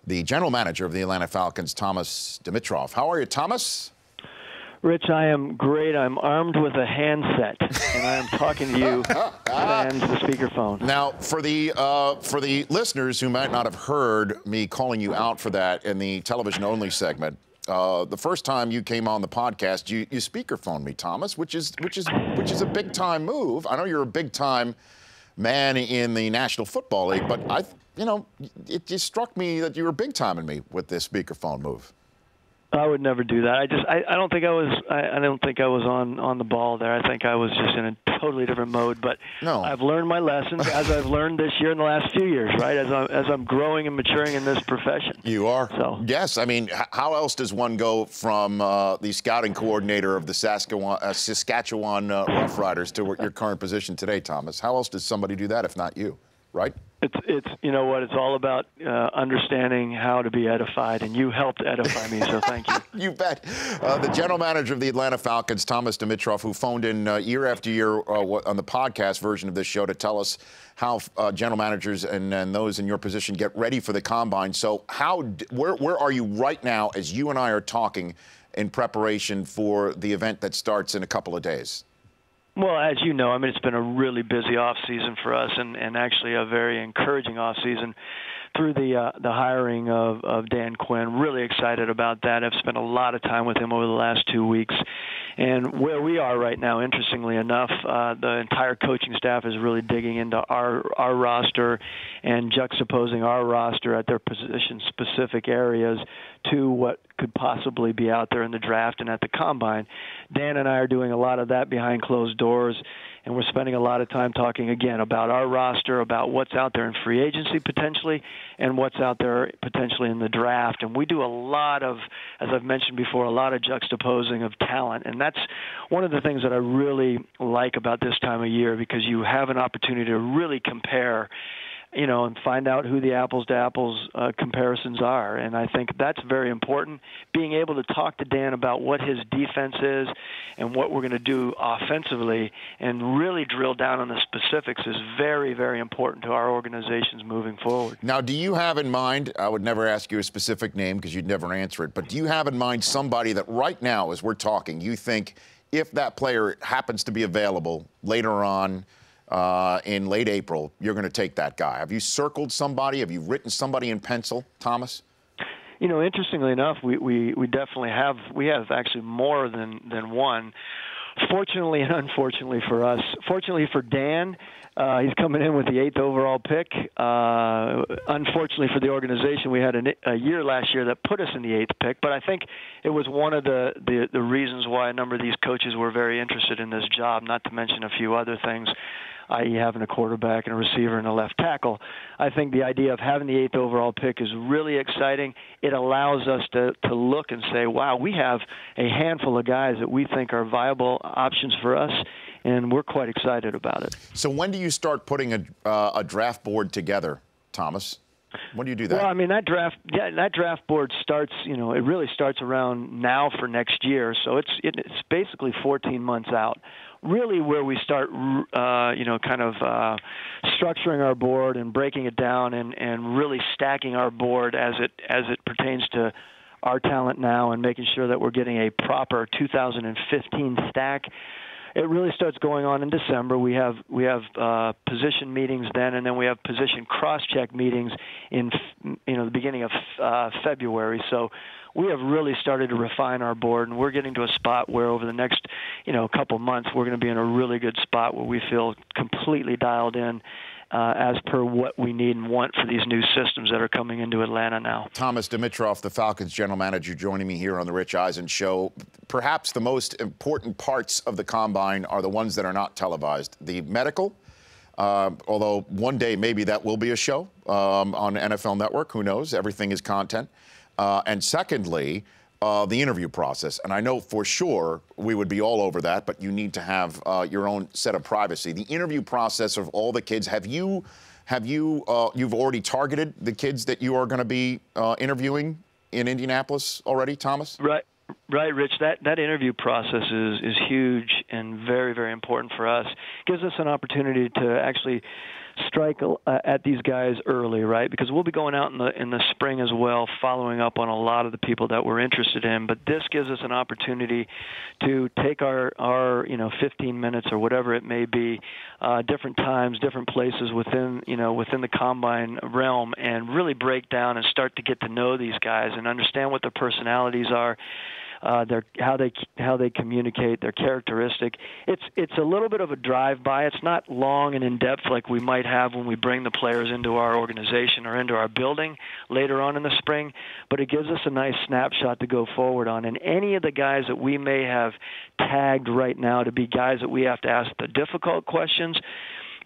the general manager of the Atlanta Falcons, Thomas Dimitroff. How are you, Thomas? Rich, I am great. I'm armed with a handset, and I am talking to you and the speakerphone. Now, for the listeners who might not have heard me calling you out for that in the television-only segment, the first time you came on the podcast, you speakerphoned me, Thomas, which is a big-time move. I know you're a big-time man in the National Football League, but it just struck me that you were big-timing me with this speakerphone move. I would never do that. I don't think I was on the ball there. I think I was just in a totally different mode. But no. I've learned my lessons as I've learned this year in the last few years, right? As I'm growing and maturing in this profession. You are. So yes. I mean, how else does one go from the scouting coordinator of the Saskatchewan Roughriders to your current position today, Thomas? How else does somebody do that if not you, right? It's you know what, it's all about understanding how to be edified, and you helped edify me, so thank you. You bet. The general manager of the Atlanta Falcons, Thomas Dimitroff, who phoned in year after year on the podcast version of this show to tell us how general managers and those in your position get ready for the combine. So where are you right now as you and I are talking in preparation for the event that starts in a couple of days? Well, as you know, I mean, it's been a really busy off season for us, and actually a very encouraging off season through the hiring of Dan Quinn. Really excited about that. I've spent a lot of time with him over the last 2 weeks. And where we are right now, interestingly enough, the entire coaching staff is really digging into our roster and juxtaposing our roster at their position-specific areas to what could possibly be out there in the draft and at the combine. Dan and I are doing a lot of that behind closed doors, and we're spending a lot of time talking, again, about our roster, about what's out there in free agency potentially, and what's out there potentially in the draft. And we do a lot of, as I've mentioned before, a lot of juxtaposing of talent. And that's one of the things that I really like about this time of year, because you have an opportunity to really compare, and find out who the apples-to-apples comparisons are. And I think that's very important. Being able to talk to Dan about what his defense is and what we're going to do offensively and really drill down on the specifics is very, very important to our organizations moving forward. Now, do you have in mind, I would never ask you a specific name because you'd never answer it, but do you have in mind somebody that right now, as we're talking, you think if that player happens to be available later on in late April, you're going to take that guy? Have you circled somebody? Have you written somebody in pencil, Thomas? Interestingly enough, we definitely have. We have actually more than one. Fortunately and unfortunately for us. Fortunately for Dan, he's coming in with the 8th overall pick. Unfortunately for the organization, we had a year last year that put us in the 8th pick. But I think it was one of the reasons why a number of these coaches were very interested in this job, not to mention a few other things, i.e. having a quarterback and a receiver and a left tackle. I think the idea of having the 8th overall pick is really exciting. It allows us to look and say, wow, we have a handful of guys that we think are viable options for us, and we're quite excited about it. So when do you start putting a draft board together, Thomas? When do you do that? Well, I mean, that draft board starts, it really starts around now for next year. So it's basically 14 months out. Really where we start, kind of structuring our board and breaking it down and really stacking our board as it pertains to our talent now and making sure that we're getting a proper 2015 stack. It really starts going on in December. We have position meetings then, and then we have position cross-check meetings in the beginning of February. So we have really started to refine our board, and we're getting to a spot where over the next couple months we're going to be in a really good spot where we feel completely dialed in as per what we need and want for these new systems that are coming into Atlanta now. Thomas Dimitroff, the Falcons general manager, joining me here on the Rich Eisen Show. Perhaps the most important parts of the combine are the ones that are not televised. The medical, although one day maybe that will be a show on NFL Network. Who knows? Everything is content. And secondly, the interview process. And I know for sure we would be all over that, but you need to have your own set of privacy. The interview process of all the kids, you've already targeted the kids that you are going to be interviewing in Indianapolis already, Thomas? Right, Rich. That interview process is huge and very, very important for us. It gives us an opportunity to actually strike at these guys early, right? Because we'll be going out in the spring as well, following up on a lot of the people that we're interested in. But this gives us an opportunity to take our 15 minutes or whatever it may be, different times, different places within the combine realm, and really break down and start to get to know these guys and understand what their personalities are. How they communicate, their characteristic. It's a little bit of a drive-by. It's not long and in-depth like we might have when we bring the players into our organization or into our building later on in the spring, but it gives us a nice snapshot to go forward on. And any of the guys that we may have tagged right now to be guys that we have to ask the difficult questions,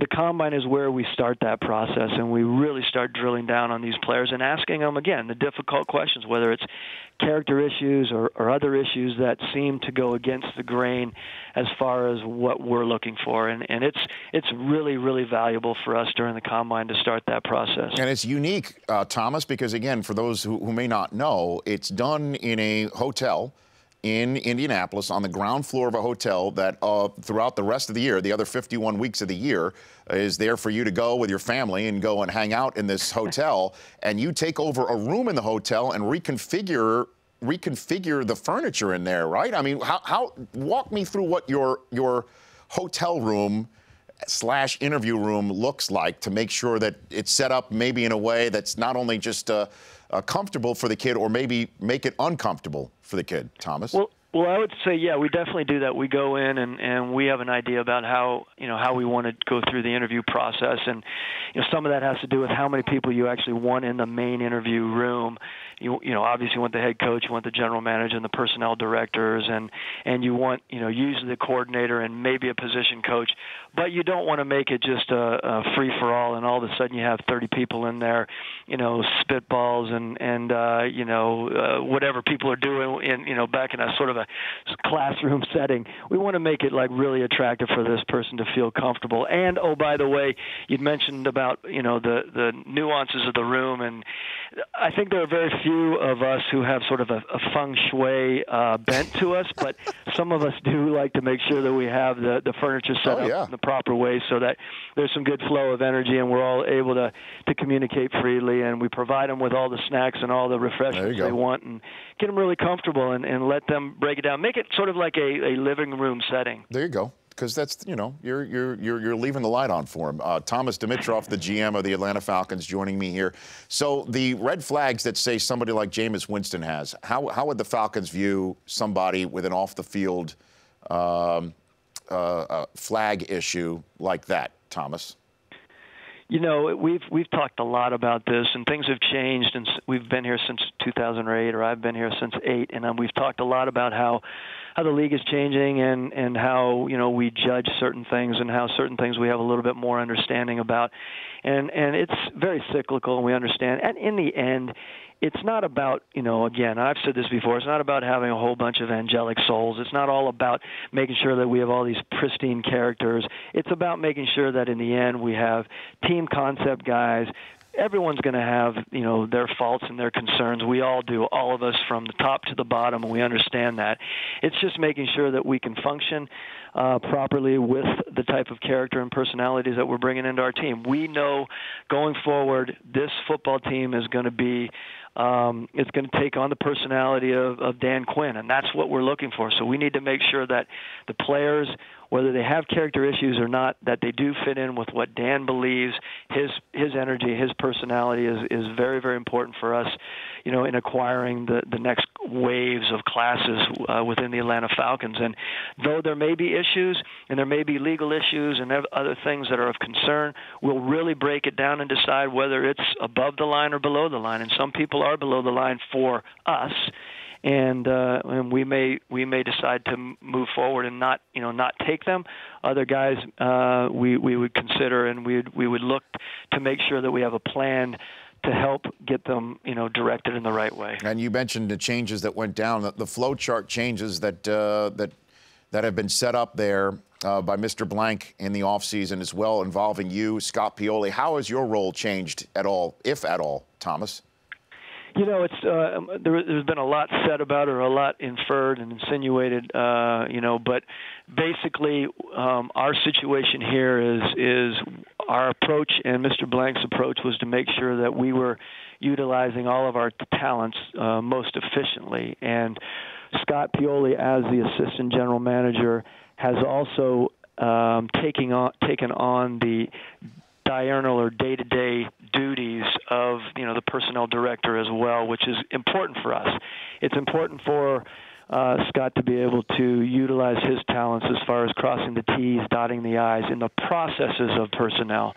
the combine is where we start that process, and we really start drilling down on these players and asking them, again, the difficult questions, whether it's character issues or other issues that seem to go against the grain as far as what we're looking for. And it's really, really valuable for us during the combine to start that process. And it's unique, Thomas, because, again, for those who may not know, it's done in a hotel in Indianapolis, on the ground floor of a hotel that throughout the rest of the year, the other 51 weeks of the year, is there for you to go with your family and go and hang out in this hotel. And you take over a room in the hotel and reconfigure the furniture in there, right? I mean, how walk me through what your hotel room / interview room looks like to make sure that it's set up maybe in a way that's not only just comfortable for the kid, or maybe make it uncomfortable for the kid, Thomas? Well, I would say, yeah, we definitely do that. We go in and we have an idea about how we want to go through the interview process, and some of that has to do with how many people you actually want in the main interview room. Obviously you want the head coach, you want the general manager and the personnel directors, and you want usually the coordinator and maybe a position coach, but you don't want to make it just a free for all, and all of a sudden you have 30 people in there, spitballs and whatever people are doing back in a sort of a classroom setting. We want to make it like really attractive for this person to feel comfortable. And by the way, you'd mentioned about the nuances of the room, and I think there are very few of us who have sort of a feng shui bent to us, but some of us do like to make sure that we have the furniture set up in the proper way so that there's some good flow of energy and we're all able to communicate freely, and we provide them with all the snacks and all the refreshments they want, and get them really comfortable and let them break it down. Make it sort of like a living room setting. There you go. Because that's, you're leaving the light on for him. Thomas Dimitroff, the GM of the Atlanta Falcons, joining me here. So the red flags that say somebody like Jameis Winston has, how would the Falcons view somebody with an off-the-field flag issue like that, Thomas? We've talked a lot about this, and things have changed, and we've been here since 2008, or I've been here since 2008, and we've talked a lot about how the league is changing and how we judge certain things and how certain things we have a little bit more understanding about, and it's very cyclical, and we understand. And in the end, it's not about, again, I've said this before, it's not about having a whole bunch of angelic souls. It's not all about making sure that we have all these pristine characters. It's about making sure that in the end we have team concept guys. Everyone's going to have, their faults and their concerns. We all do, all of us from the top to the bottom, and we understand that. It's just making sure that we can function properly with the type of character and personalities that we're bringing into our team. We know going forward, this football team is going to be it's going to take on the personality of Dan Quinn, and that's what we're looking for. So we need to make sure that the players, whether they have character issues or not, that they do fit in with what Dan believes. His energy, his personality is very, very important for us, in acquiring the next waves of classes within the Atlanta Falcons. And though there may be issues and there may be legal issues and other things that are of concern, we'll really break it down and decide whether it's above the line or below the line. And some people are below the line for us. And we may decide to move forward and not take them. Other guys we would consider, and we would look to make sure that we have a plan to help get them directed in the right way. And you mentioned the changes that went down, the flowchart changes that have been set up there by Mr. Blank in the offseason as well, involving you, Scott Pioli. How has your role changed at all, if at all, Thomas? It's there's been a lot said about it, or a lot inferred and insinuated, but basically our situation here is our approach and Mr. Blank's approach was to make sure that we were utilizing all of our talents most efficiently. And Scott Pioli, as the assistant general manager, has also taken on the diurnal or day-to-day duties of the personnel director as well, which is important for us. It's important for Scott to be able to utilize his talents as far as crossing the T's, dotting the I's in the processes of personnel.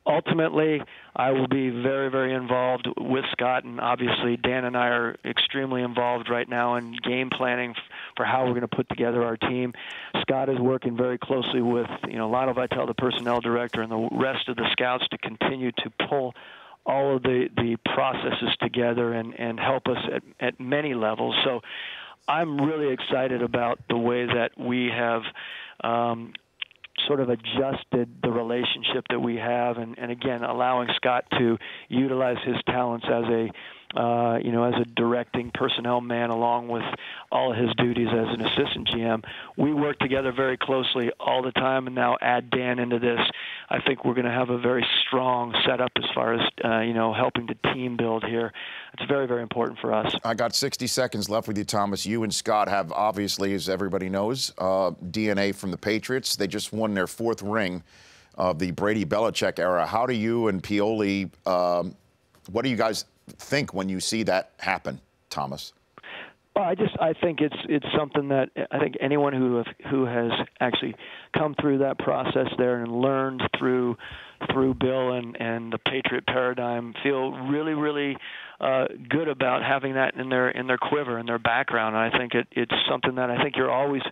Ultimately, I will be very, very involved with Scott, and obviously Dan and I are extremely involved right now in game planning for how we're going to put together our team. Scott is working very closely with, Lotto Vitale, the personnel director, and the rest of the scouts to continue to pull all of the processes together and help us at many levels. So I'm really excited about the way that we have sort of adjusted the relationship that we have, and again, allowing Scott to utilize his talents as a directing personnel man along with all of his duties as an assistant GM. We work together very closely all the time, and now add Dan into this. I think we're going to have a very strong setup as far as, helping the team build here. It's very, very important for us. I got 60 seconds left with you, Thomas. You and Scott have, obviously, as everybody knows, DNA from the Patriots. They just won their 4th ring of the Brady-Belichick era. How do you and Pioli, what do you guys think when you see that happen, Thomas? Well, I think it's something that I think anyone who has actually come through that process there and learned through Bill and the Patriot paradigm feel really, really good about having that in their quiver, in their background. And I think it's something that I think you're always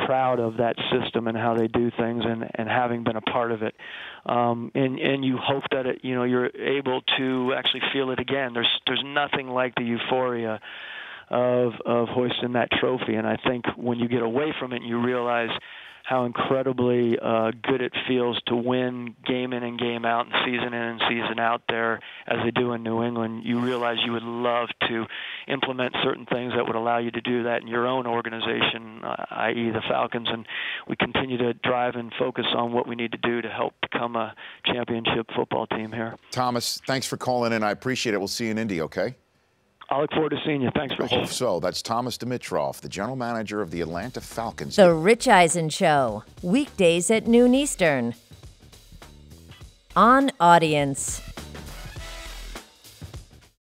proud of, that system and how they do things, and having been a part of it. And you hope that you're able to actually feel it again. There's nothing like the euphoria of hoisting that trophy. And I think when you get away from it, you realize how incredibly good it feels to win game in and game out and season in and season out there as they do in New England. You realize you would love to implement certain things that would allow you to do that in your own organization, i.e. the Falcons, and we continue to drive and focus on what we need to do to help become a championship football team here. Thomas, thanks for calling in. I appreciate it. We'll see you in Indy, okay? I look forward to seeing you. Thanks, Rich. I hope so. That's Thomas Dimitroff, the general manager of the Atlanta Falcons. The Rich Eisen Show, weekdays at noon Eastern. On Audience.